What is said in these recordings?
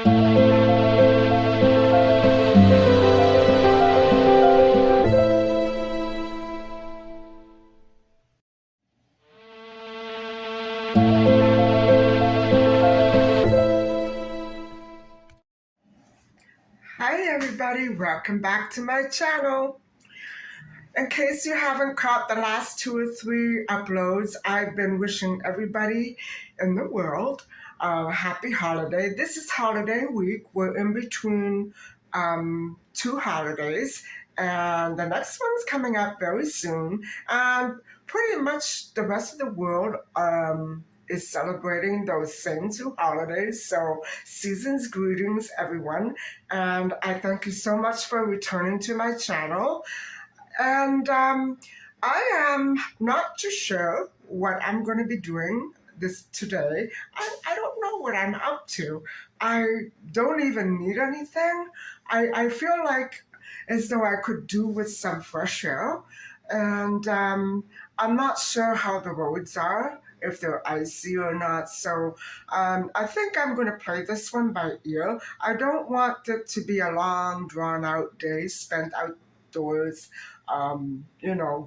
Hi everybody, welcome back to my channel. In case you haven't caught the last 2 or 3 uploads, I've been wishing everybody in the world a happy holiday. This is holiday week. We're in between two holidays, and the next one's coming up very soon. And pretty much the rest of the world is celebrating those same two holidays. So, season's greetings, everyone. And I thank you so much for returning to my channel. And I am not too sure what I'm going to be doing this today. I don't know what I'm up to. I don't even need anything. I feel like as though I could do with some fresh air. And I'm not sure how the roads are, if they're icy or not. So I think I'm going to play this one by ear. I don't want it to be a long, drawn out day spent outdoors,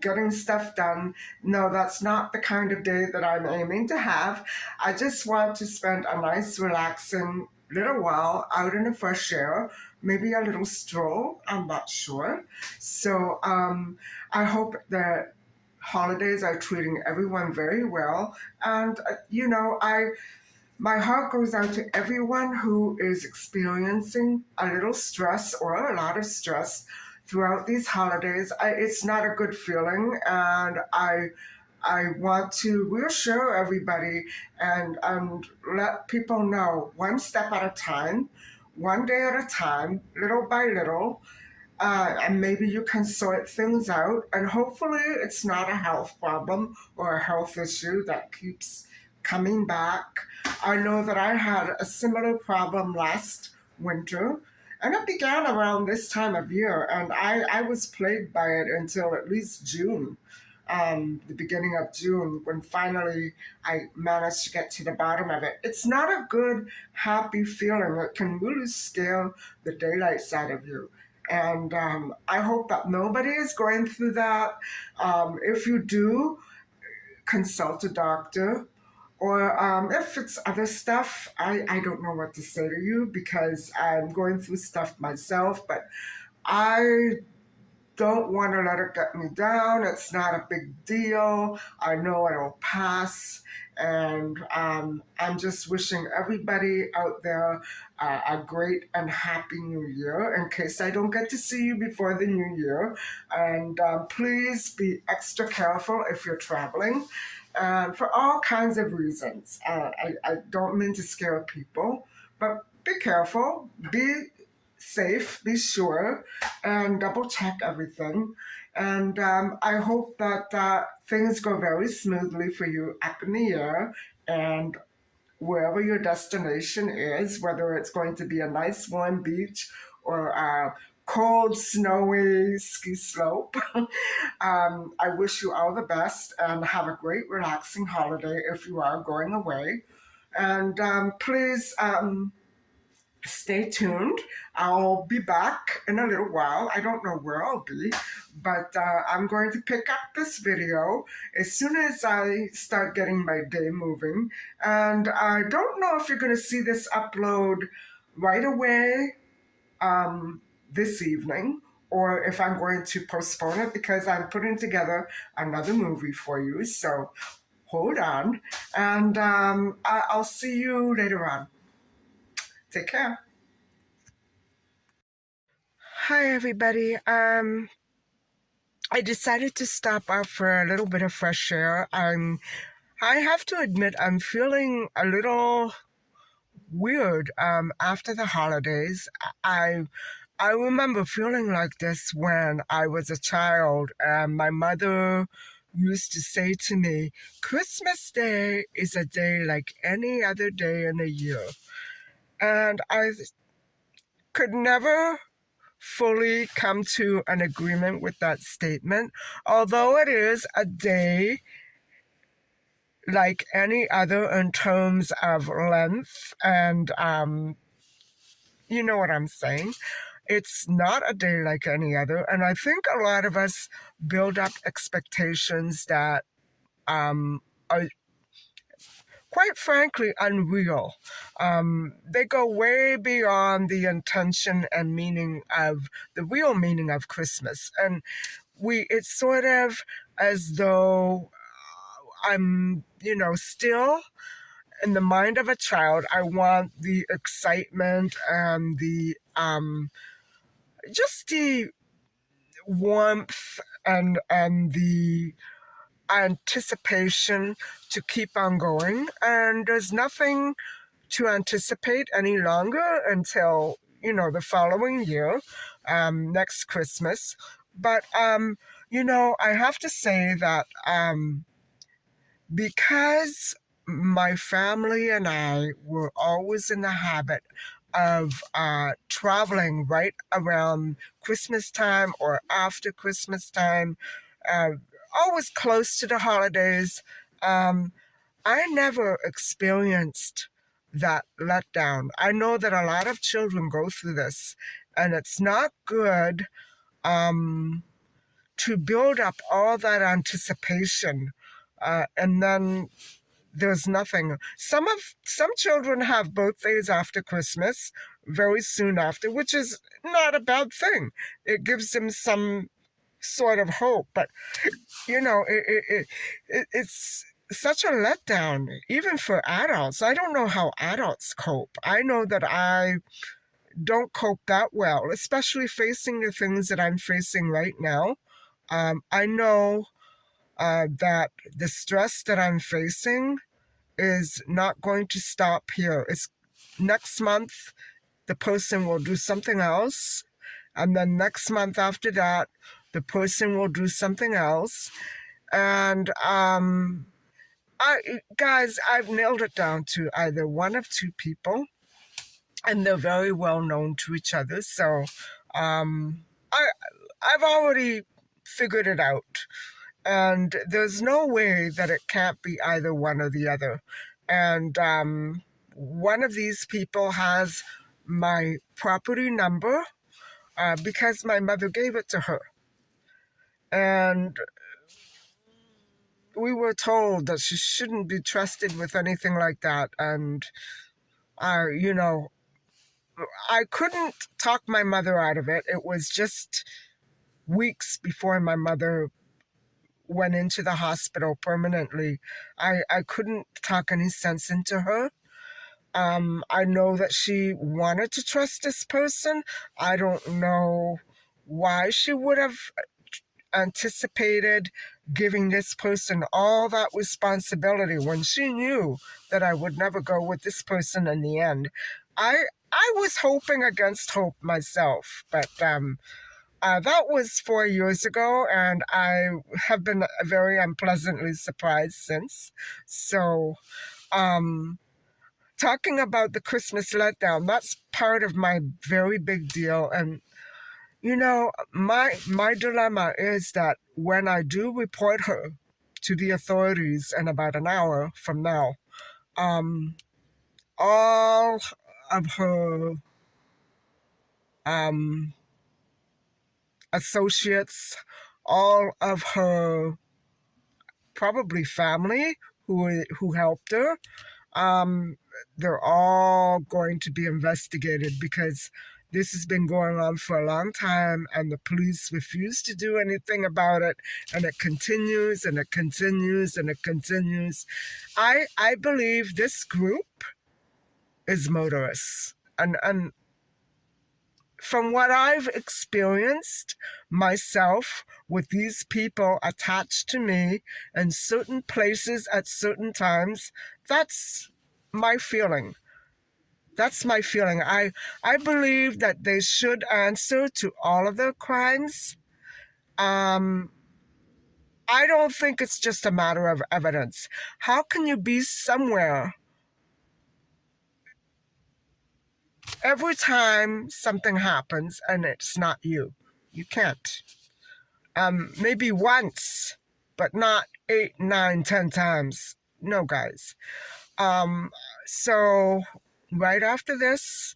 getting stuff done. No, that's not the kind of day that I'm aiming to have. I just want to spend a nice, relaxing little while out in the fresh air, maybe a little stroll, I'm not sure. So I hope that holidays are treating everyone very well. And, my heart goes out to everyone who is experiencing a little stress or a lot of stress throughout these holidays. It's not a good feeling, and I want to reassure everybody and let people know one step at a time, one day at a time, little by little, and maybe you can sort things out. And hopefully, it's not a health problem or a health issue that keeps coming back. I know that I had a similar problem last winter, and it began around this time of year, and I was plagued by it until at least June. The beginning of June, when finally I managed to get to the bottom of it. It's not a good, happy feeling. It can really scare the daylights out of you. And I hope that nobody is going through that. If you do, consult a doctor. Or if it's other stuff, I don't know what to say to you because I'm going through stuff myself, but I don't want to let it get me down. It's not a big deal. I know it'll pass. And I'm just wishing everybody out there a great and happy new year in case I don't get to see you before the new year. And please be extra careful if you're traveling. For all kinds of reasons. I don't mean to scare people, but be careful, be safe, be sure, and double check everything. And I hope that things go very smoothly for you up in the air and wherever your destination is, whether it's going to be a nice warm beach or a cold, snowy ski slope. I wish you all the best and have a great, relaxing holiday if you are going away. And please stay tuned. I'll be back in a little while. I don't know where I'll be, but I'm going to pick up this video as soon as I start getting my day moving. And I don't know if you're going to see this upload right away this evening or if I'm going to postpone it because I'm putting together another movie for you. So hold on, and I'll see you later on. Take care. Hi, everybody. I decided to stop out for a little bit of fresh air. I have to admit, I'm feeling a little weird after the holidays. I I remember feeling like this when I was a child, and my mother used to say to me, Christmas Day is a day like any other day in the year. And I could never fully come to an agreement with that statement, although it is a day like any other in terms of length and You know what I'm saying? It's not a day like any other. And I think a lot of us build up expectations that are quite frankly unreal. They go way beyond the intention and meaning of the real meaning of Christmas. And it's sort of as though still in the mind of a child. I want the excitement and just the warmth and the anticipation to keep on going. And there's nothing to anticipate any longer until, the following year, next Christmas. But, I have to say that because my family and I were always in the habit of traveling right around Christmas time or after Christmas time, uh, always close to the holidays. I never experienced that letdown. I know that a lot of children go through this, and it's not good to build up all that anticipation, and then there's nothing. Some children have birthdays after Christmas, very soon after, which is not a bad thing. It gives them some sort of hope, but it's such a letdown, even for adults. I don't know how adults cope. I know that I don't cope that well, especially facing the things that I'm facing right now. I know that the stress that I'm facing is not going to stop here. It's next month, the person will do something else. And then next month after that, the person will do something else. And I've nailed it down to either one of two people, and they're very well known to each other. So I I've already figured it out, and there's no way that it can't be either one or the other. And one of these people has my property number because my mother gave it to her. And we were told that she shouldn't be trusted with anything like that. And, you know, I couldn't talk my mother out of it. It was just weeks before my mother went into the hospital permanently. I couldn't talk any sense into her. I know that she wanted to trust this person. I don't know why she would have anticipated giving this person all that responsibility when she knew that I would never go with this person in the end. I was hoping against hope myself, but that was 4 years ago, and I have been very unpleasantly surprised since. So, talking about the Christmas letdown, that's part of my very big deal. And my dilemma is that when I do report her to the authorities in about an hour from now, all of her associates, all of her probably family who helped her, they're all going to be investigated because this has been going on for a long time and the police refuse to do anything about it, and it continues and it continues and it continues. I believe this group is murderous. And from what I've experienced myself with these people attached to me in certain places at certain times, that's my feeling. That's my feeling. I believe that they should answer to all of their crimes. I don't think it's just a matter of evidence. How can you be somewhere every time something happens and it's not you? You can't. Maybe once, but not 8, 9, 10 times. No, guys. So right after this,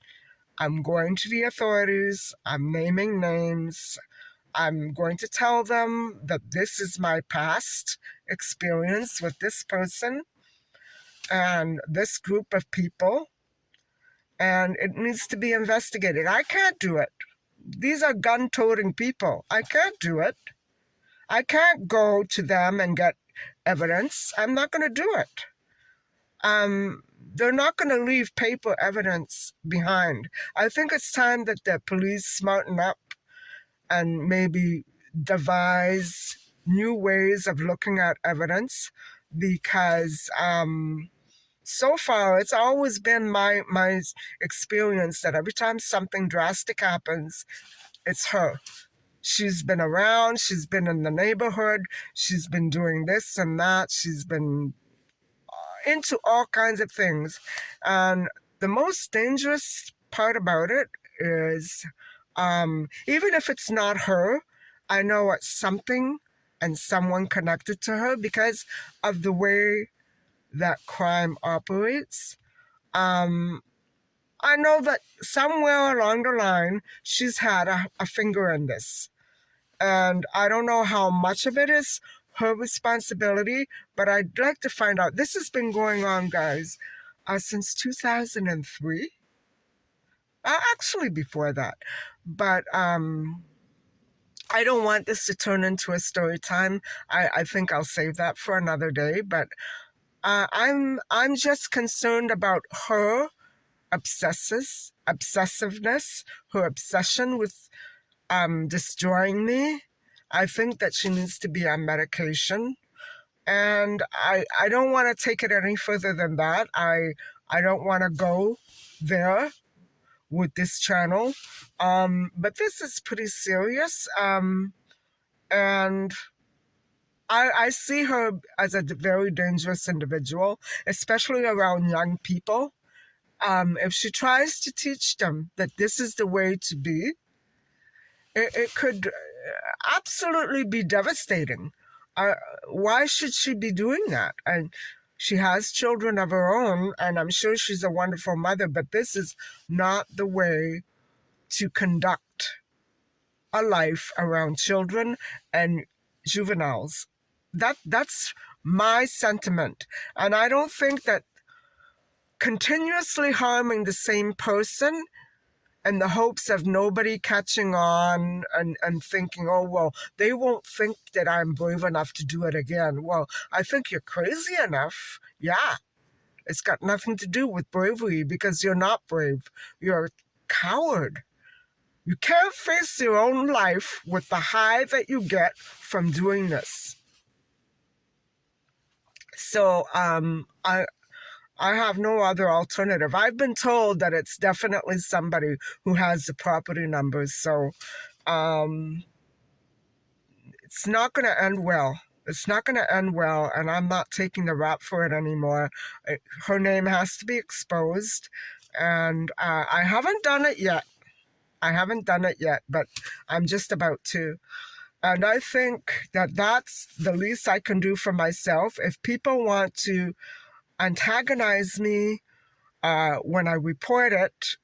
I'm going to the authorities. I'm naming names. I'm going to tell them that this is my past experience with this person and this group of people, and it needs to be investigated. I can't do it. These are gun-toting people. I can't do it. I can't go to them and get evidence. I'm not going to do it. They're not going to leave paper evidence behind. I think it's time that the police smarten up and maybe devise new ways of looking at evidence, because so far it's always been my experience that every time something drastic happens, it's her. She's been around, she's been in the neighborhood, she's been doing this and that, she's been into all kinds of things. And the most dangerous part about it is, even if it's not her, I know it's something and someone connected to her because of the way that crime operates. I know that somewhere along the line, she's had a finger in this. And I don't know how much of it is her responsibility, but I'd like to find out. This has been going on, guys, since 2003. Actually, before that. But I don't want this to turn into a story time. I think I'll save that for another day. But I'm just concerned about her obsessiveness, her obsession with destroying me. I think that she needs to be on medication. And I don't want to take it any further than that. I don't want to go there with this channel. But this is pretty serious. And I see her as a very dangerous individual, especially around young people. If she tries to teach them that this is the way to be, it could absolutely be devastating. Why should she be doing that? And she has children of her own, and I'm sure she's a wonderful mother, but this is not the way to conduct a life around children and juveniles. That's my sentiment. And I don't think that continuously harming the same person in the hopes of nobody catching on and thinking, oh, well, they won't think that I'm brave enough to do it again. Well, I think you're crazy enough. Yeah, it's got nothing to do with bravery because you're not brave. You're a coward. You can't face your own life with the high that you get from doing this. So I have no other alternative. I've been told that it's definitely somebody who has the property numbers, so it's not going to end well. It's not going to end well, and I'm not taking the rap for it anymore. Her name has to be exposed, and I haven't done it yet. But I'm just about to. And I think that that's the least I can do for myself. If people want to antagonize me when I report it,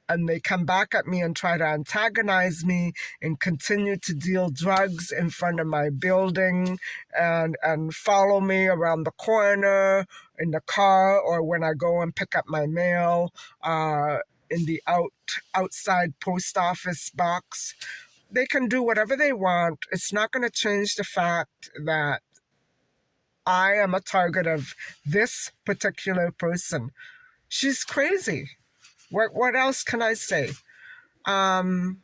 and they come back at me and try to antagonize me and continue to deal drugs in front of my building and follow me around the corner in the car or when I go and pick up my mail in the outside post office box. They can do whatever they want. It's not going to change the fact that I am a target of this particular person. She's crazy. What else can I say? But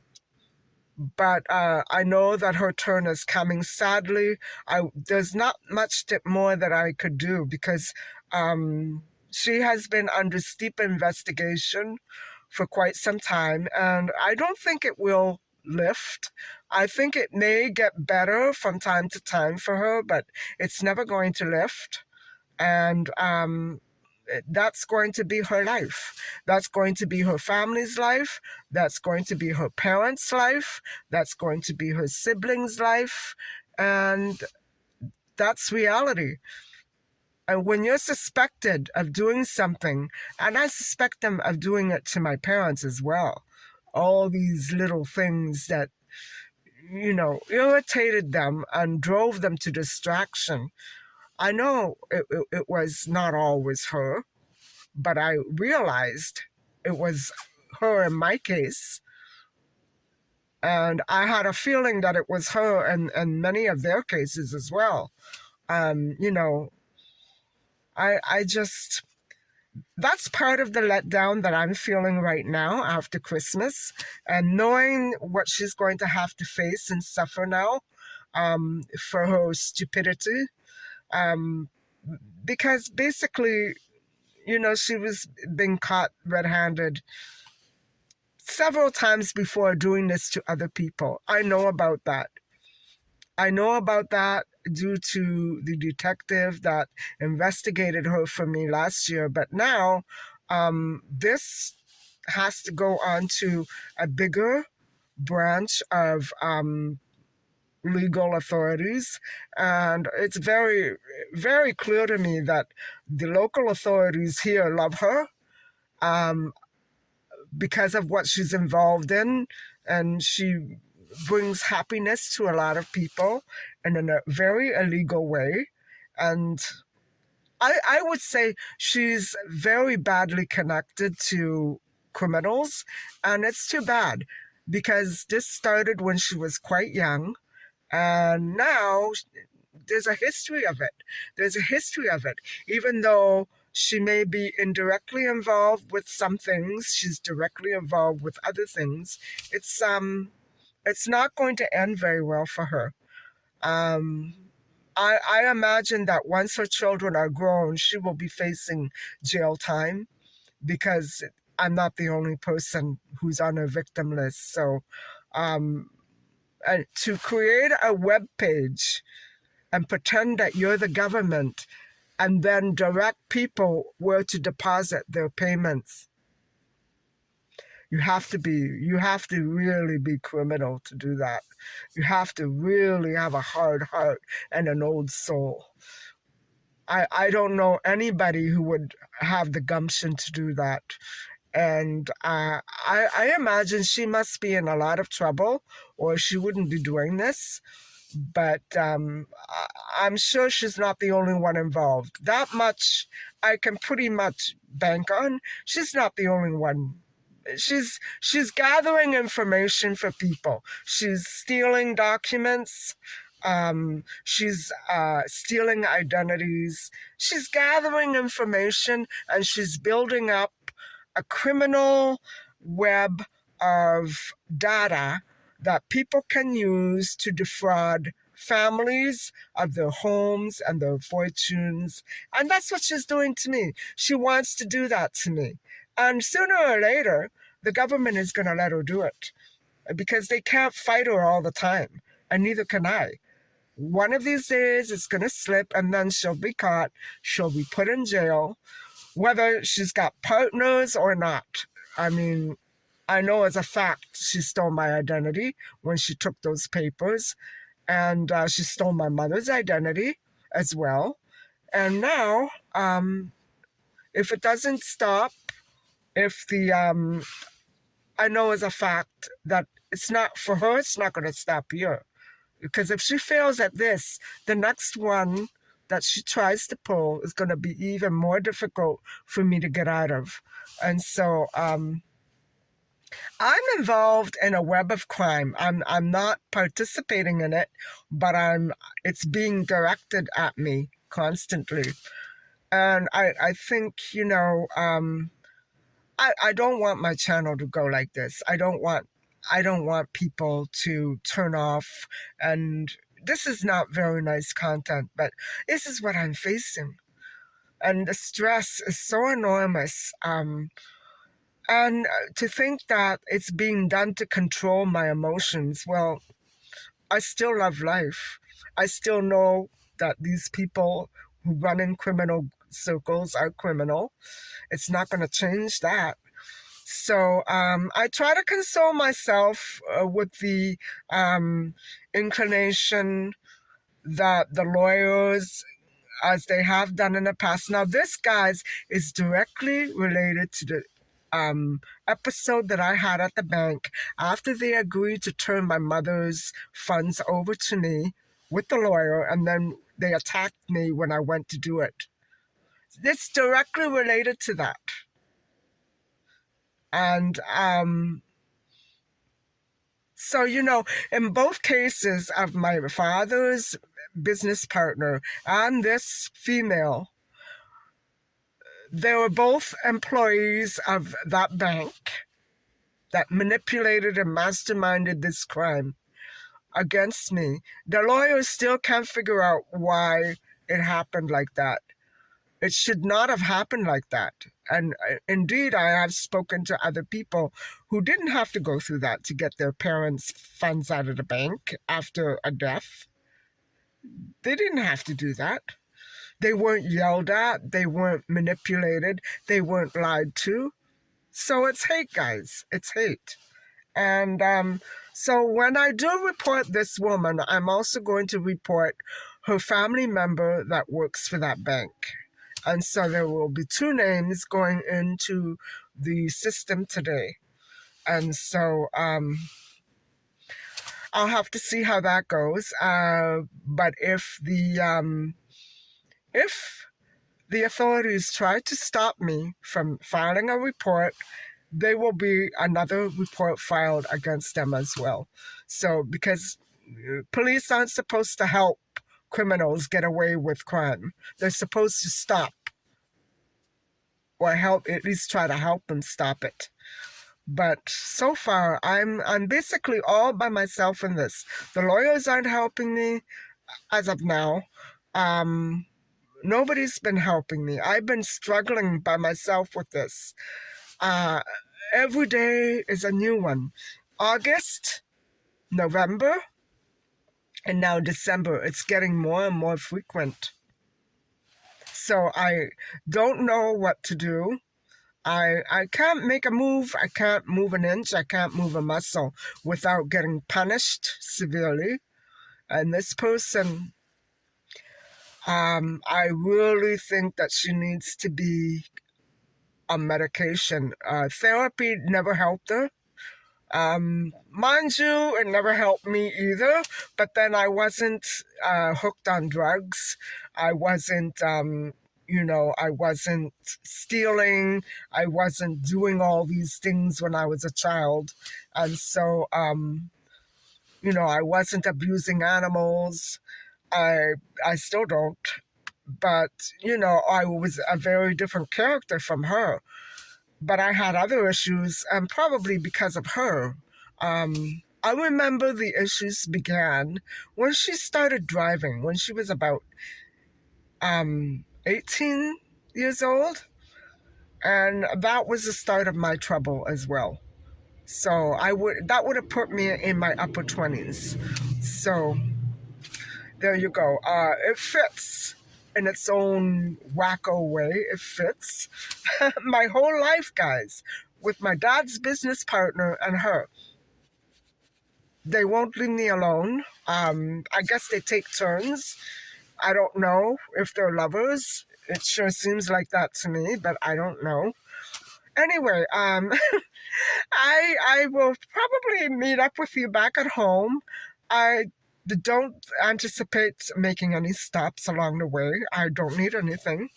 I know that her turn is coming. Sadly, there's not much more that I could do because she has been under steep investigation for quite some time, and I don't think it will lift. I think it may get better from time to time for her, but it's never going to lift. And that's going to be her life. That's going to be her family's life. That's going to be her parents' life. That's going to be her siblings' life. And that's reality. And when you're suspected of doing something, and I suspect them of doing it to my parents as well, all these little things that, irritated them and drove them to distraction. I know it was not always her, but I realized it was her in my case. And I had a feeling that it was her and many of their cases as well. Um, you know, I just, that's part of the letdown that I'm feeling right now after Christmas, and knowing what she's going to have to face and suffer now for her stupidity. Um, because basically, she was being caught red handed several times before doing this to other people. I know about that. I know about that due to the detective that investigated her for me last year. But now, this has to go on to a bigger branch of legal authorities. And it's very, very clear to me that the local authorities here love her. Um, because of what she's involved in, and she brings happiness to a lot of people and in a very illegal way. And I would say she's very badly connected to criminals, and it's too bad because this started when she was quite young, and now there's a history of it. There's a history of it. Even though she may be indirectly involved with some things, she's directly involved with other things. It's not going to end very well for her. Um, I imagine that once her children are grown, she will be facing jail time because I'm not the only person who's on her victim list. So, um, and to create a web page and pretend that you're the government and then direct people where to deposit their payments. You have to really be criminal to do that. You have to really have a hard heart and an old soul. I don't know anybody who would have the gumption to do that. And I imagine she must be in a lot of trouble or she wouldn't be doing this. But I'm sure she's not the only one involved. That much I can pretty much bank on. She's not the only one. She's gathering information for people. She's stealing documents. She's stealing identities. She's gathering information and she's building up a criminal web of data that people can use to defraud families of their homes and their fortunes. And that's what she's doing to me. She wants to do that to me. And sooner or later, the government is going to let her do it because they can't fight her all the time. And neither can I. One of these days, it's going to slip and then she'll be caught. She'll be put in jail, whether she's got partners or not. I mean, I know as a fact she stole my identity when she took those papers, and she stole my mother's identity as well. And now, if it doesn't stop, if the I know as a fact that it's not for her, it's not going to stop here, because if she fails at this, the next one that she tries to pull is going to be even more difficult for me to get out of. And so, I'm involved in a web of crime. I'm not participating in it, but it's being directed at me constantly. And I think, I don't want my channel to go like this. I don't want people to turn off, and this is not very nice content, but this is what I'm facing. And the stress is so enormous. And to think that it's being done to control my emotions, well, I still love life. I still know that these people who run in criminal circles are criminal. It's not going to change that. So I try to console myself with the inclination that the lawyers as they have done in the past. Now, this, guys, is directly related to the episode that I had at the bank after they agreed to turn my mother's funds over to me with the lawyer, and then they attacked me when I went to do it. It's directly related to that. And so, in both cases of my father's business partner and this female, they were both employees of that bank that manipulated and masterminded this crime against me. The lawyers still can't figure out why it happened like that. It should not have happened like that. And indeed, I have spoken to other people who didn't have to go through that to get their parents' funds out of the bank after a death. They didn't have to do that. They weren't yelled at. They weren't manipulated. They weren't lied to. So it's hate, guys. It's hate. And so when I do report this woman, I'm also going to report her family member that works for that bank. And so there will be 2 names going into the system today. And so I'll have to see how that goes. But if the authorities try to stop me from filing a report, there will be another report filed against them as well. So, because police aren't supposed to help criminals get away with crime, they're supposed to stop or help, at least try to help them stop it. But so far, I'm basically all by myself in this. The lawyers aren't helping me as of now. Nobody's been helping me. I've been struggling by myself with this. Every day is a new one. August, November, and now December. It's getting more and more frequent. So I don't know what to do. I can't make a move. I can't move an inch. I can't move a muscle without getting punished severely. And this person, I really think that she needs to be on medication. Therapy never helped her. Mind you, it never helped me either, but then I wasn't hooked on drugs. I wasn't, I wasn't stealing. I wasn't doing all these things when I was a child. And so, I wasn't abusing animals. I still don't. But, I was a very different character from her. But I had other issues, and probably because of her. I remember the issues began when she started driving, when she was about 18 years old. And that was the start of my trouble as well. So that would have put me in my upper 20s. So there you go. It fits in its own wacko way. It fits. My whole life, guys, with my dad's business partner and her. They won't leave me alone. I guess they take turns. I don't know if they're lovers. It sure seems like that to me, but I don't know. Anyway, I will probably meet up with you back at home. I don't anticipate making any stops along the way. I don't need anything.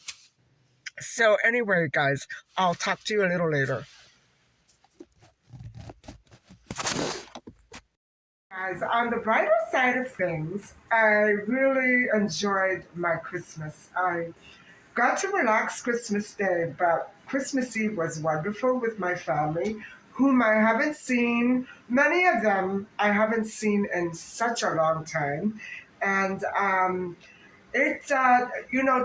So anyway, guys, I'll talk to you a little later. Guys, on the brighter side of things, I really enjoyed my Christmas. I got to relax Christmas Day, but Christmas Eve was wonderful with my family, whom I haven't seen, many of them I haven't seen in such a long time. And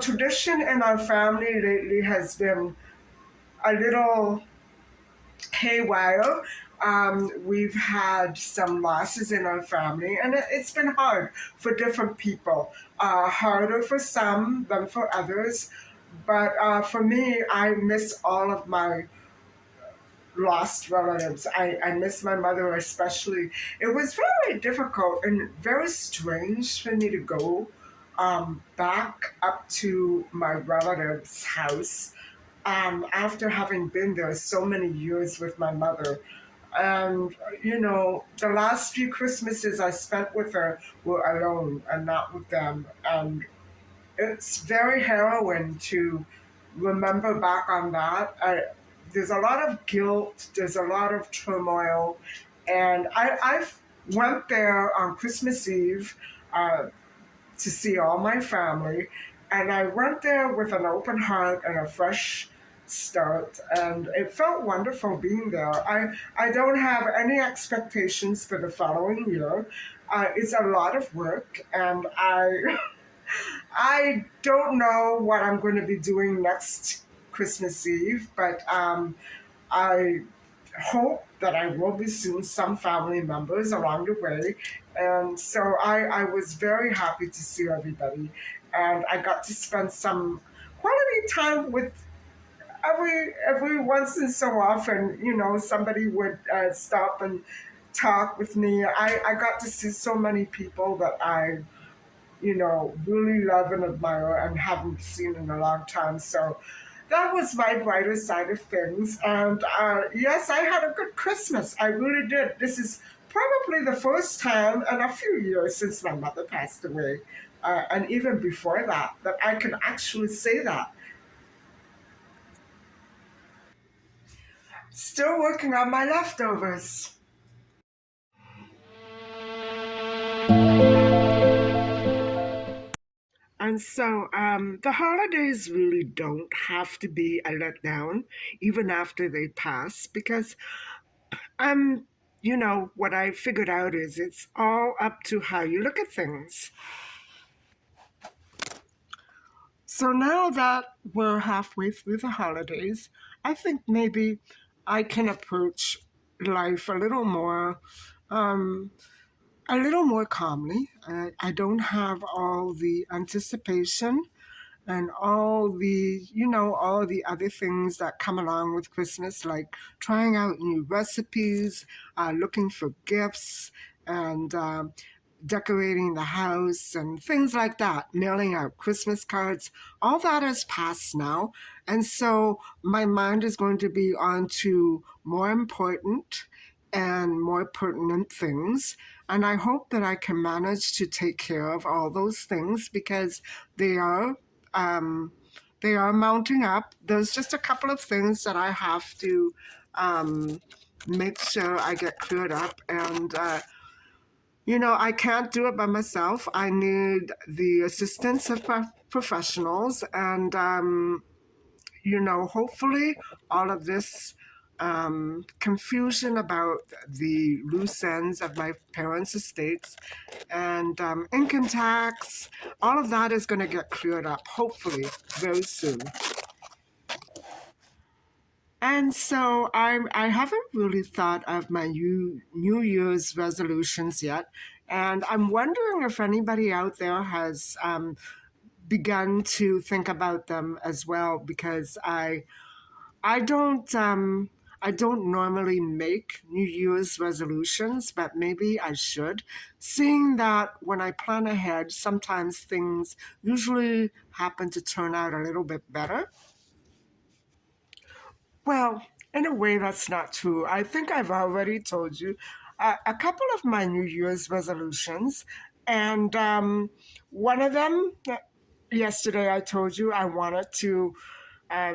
tradition in our family lately has been a little haywire. We've had some losses in our family, and it's been hard for different people. Harder for some than for others. But for me, I miss all of my lost relatives. I miss my mother especially. It was very difficult and very strange for me to go back up to my relative's house after having been there so many years with my mother. And, the last few Christmases I spent with her were alone and not with them. And it's very harrowing to remember back on that. There's a lot of guilt, there's a lot of turmoil. And I went there on Christmas Eve uh, to see all my family. And I went there with an open heart and a fresh start. And it felt wonderful being there. I don't have any expectations for the following year. It's a lot of work, and I don't know what I'm going to be doing next Christmas Eve, but I hope that I will be seeing some family members along the way. And so I was very happy to see everybody. And I got to spend some quality time with every once in so often, somebody would stop and talk with me. I got to see so many people that I really love and admire and haven't seen in a long time. So that was my brighter side of things. And yes, I had a good Christmas. I really did. This is probably the first time in a few years since my mother passed away, and even before that, that I can actually say that. Still working on my leftovers. And so the holidays really don't have to be a letdown, even after they pass, because what I figured out is it's all up to how you look at things. So now that we're halfway through the holidays, I think maybe I can approach life um, a little more calmly. I don't have all the anticipation and all the other things that come along with Christmas, like trying out new recipes, looking for gifts, and decorating the house and things like that, mailing out Christmas cards. All that has passed now. And so my mind is going to be on to more important and more pertinent things. And I hope that I can manage to take care of all those things because they are um, they are mounting up. There's just a couple of things that I have to um, make sure I get cleared up. And, I can't do it by myself. I need the assistance of professionals. And, hopefully all of this confusion about the loose ends of my parents' estates and income tax, all of that is going to get cleared up, hopefully, very soon. And so I haven't really thought of my New Year's resolutions yet. And I'm wondering if anybody out there has begun to think about them as well, because I don't normally make New Year's resolutions, but maybe I should. Seeing that when I plan ahead, sometimes things usually happen to turn out a little bit better. Well, in a way, that's not true. I think I've already told you a couple of my New Year's resolutions, and one of them, yesterday, I told you I wanted to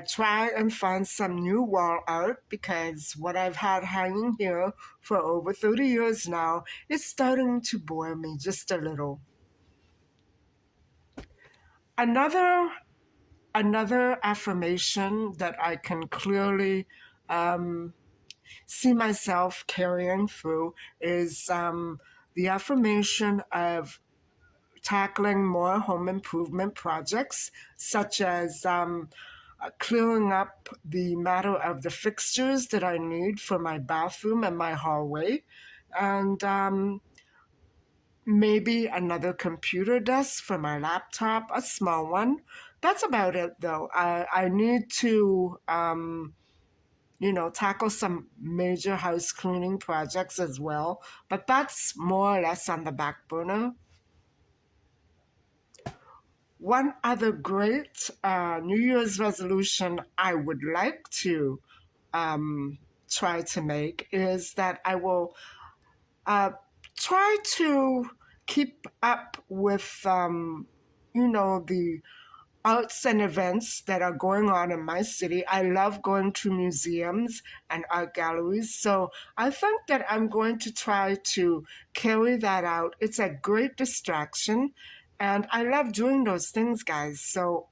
try and find some new wall art because what I've had hanging here for over 30 years now is starting to bore me just a little. Another another affirmation that I can clearly um, see myself carrying through is the affirmation of tackling more home improvement projects, such as clearing up the matter of the fixtures that I need for my bathroom and my hallway, and maybe another computer desk for my laptop, a small one. That's about it, though. I need to tackle some major house cleaning projects as well. But that's more or less on the back burner. one other great New Year's resolution I would like to um, try to make is that I will uh, try to keep up with, the arts and events that are going on in my city. I love going to museums and art galleries. So I think that I'm going to try to carry that out. It's a great distraction. And I love doing those things, guys. So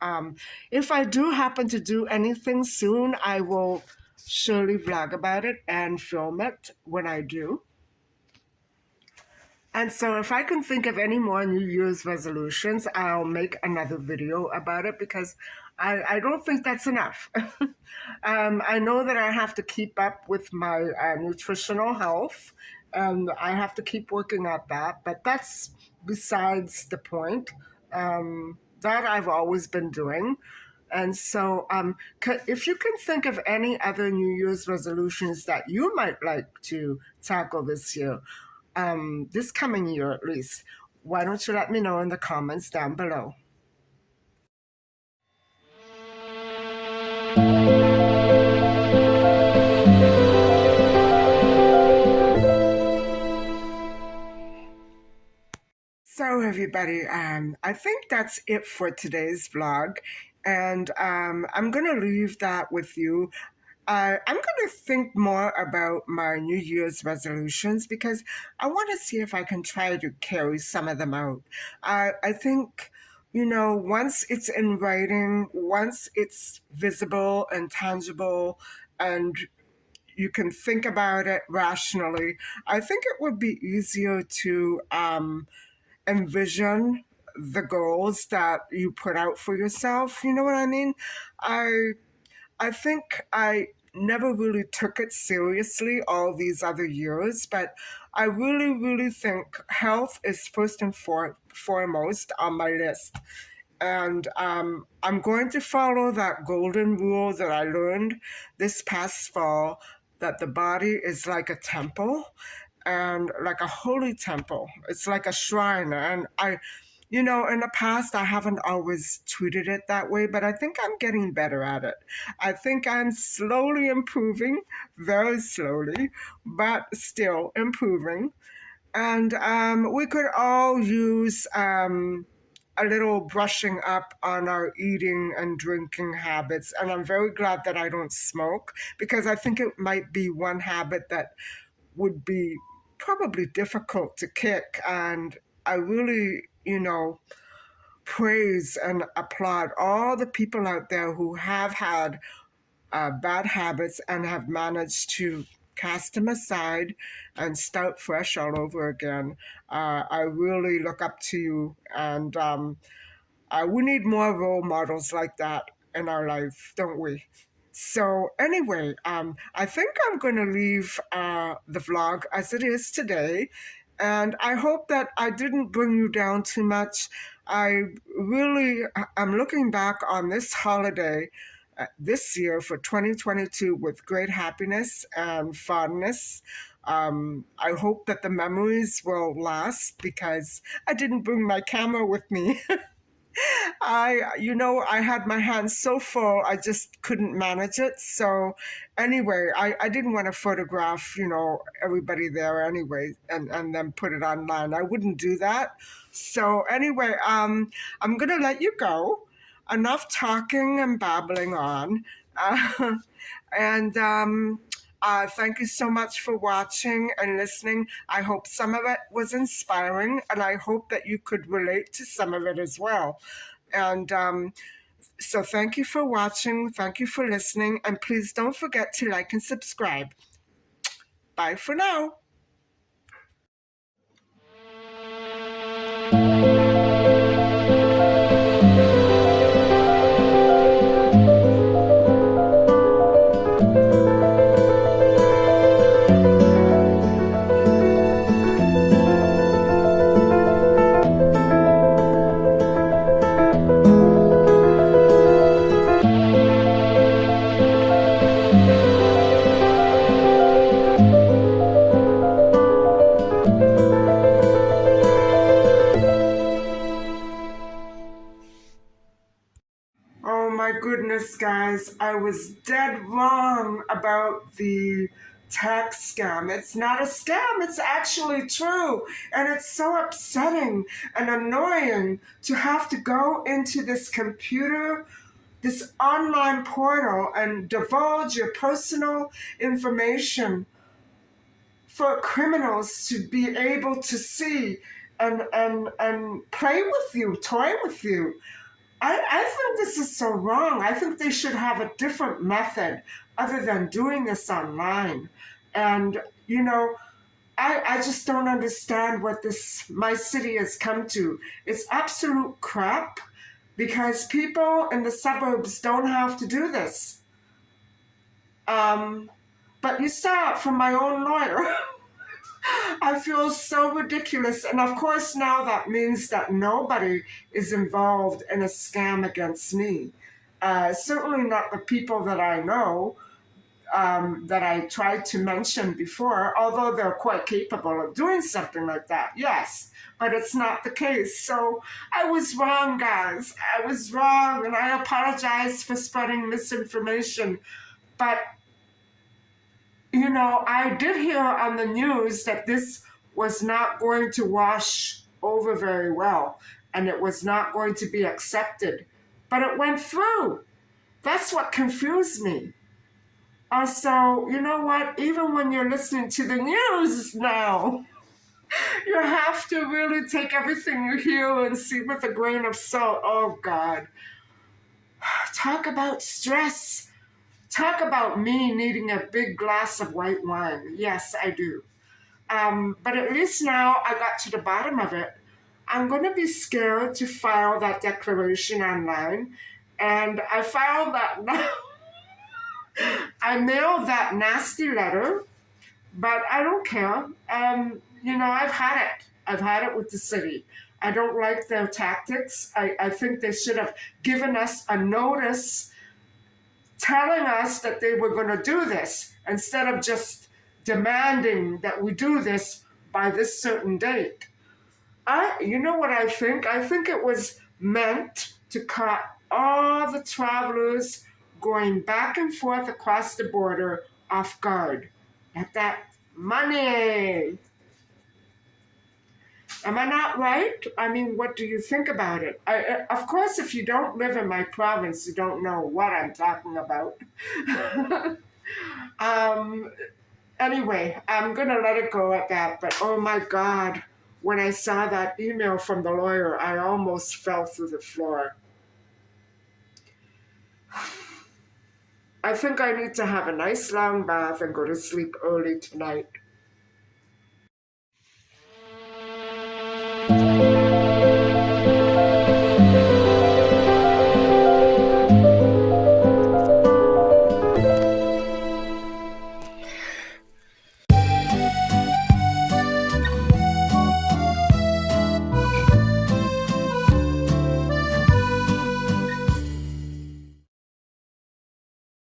if I do happen to do anything soon, I will surely vlog about it and film it when I do. And so, if I can think of any more New Year's resolutions, I'll make another video about it because I don't think that's enough. I know that I have to keep up with my nutritional health and I have to keep working at that, but that's besides the point. That I've always been doing. And so, if you can think of any other New Year's resolutions that you might like to tackle this year, this coming year at least, why don't you let me know in the comments down below? So, everybody, I think that's it for today's vlog. And I'm going to leave that with you. I'm going to think more about my New Year's resolutions because I want to see if I can try to carry some of them out. I think, once it's in writing, once it's visible and tangible, and you can think about it rationally, I think it would be easier to envision the goals that you put out for yourself. You know what I mean? I I think I never really took it seriously all these other years, but I really, really think health is first and foremost on my list. And I'm going to follow that golden rule that I learned this past fall, that the body is like a temple and like a holy temple. It's like a shrine. And in the past, I haven't always treated it that way, but I think I'm getting better at it. I think I'm slowly improving, very slowly, but still improving. And we could all use a little brushing up on our eating and drinking habits. And I'm very glad that I don't smoke because I think it might be one habit that would be probably difficult to kick. And I really, praise and applaud all the people out there who have had bad habits and have managed to cast them aside and start fresh all over again. I really look up to you, and we need more role models like that in our life, don't we? So anyway, I think I'm going to leave the vlog as it is today, and I hope that I didn't bring you down too much. I really am looking back on this holiday this year for 2022 with great happiness and fondness. I hope that the memories will last because I didn't bring my camera with me. I had my hands so full, I just couldn't manage it. So, anyway, I didn't want to photograph, everybody there anyway and then put it online. I wouldn't do that. So, anyway, I'm going to let you go. Enough talking and babbling on. Uh, and thank you so much for watching and listening. I hope some of it was inspiring, and I hope that you could relate to some of it as well. And so thank you for watching. Thank you for listening. And please don't forget to like and subscribe. Bye for now. guys. I was dead wrong about the tax scam. It's not a scam, it's actually true. And it's so upsetting and annoying to have to go into this computer, this online portal, and divulge your personal information for criminals to be able to see and play with you, toy with you. I think this is so wrong. I think they should have a different method other than doing this online. And, I just don't understand what my city has come to. It's absolute crap because people in the suburbs don't have to do this. But you saw it from my own lawyer. I feel so ridiculous. And of course, now that means that nobody is involved in a scam against me. Certainly not the people that I know, that I tried to mention before, although they're quite capable of doing something like that, yes. But it's not the case. So I was wrong, guys. I was wrong, and I apologize for spreading misinformation. But I did hear on the news that this was not going to wash over very well and it was not going to be accepted. But it went through. That's what confused me. Also, you know what? Even when you're listening to the news now, you have to really take everything you hear and see with a grain of salt. Oh, God. Talk about stress. Talk about me needing a big glass of white wine. Yes, I do. But at least now I got to the bottom of it. I'm going to be scared to file that declaration online. And I filed that now. I mailed that nasty letter, but I don't care. I've had it. I've had it with the city. I don't like their tactics. I think they should have given us a notice telling us that they were going to do this instead of just demanding that we do this by this certain date. You know what I think? I think it was meant to cut all the travelers going back and forth across the border off guard. At that money. Am I not right? I mean, what do you think about it? Of course, if you don't live in my province, you don't know what I'm talking about. um, anyway, I'm going to let it go at that. But oh my God, when I saw that email from the lawyer, I almost fell through the floor. I think I need to have a nice long bath and go to sleep early tonight.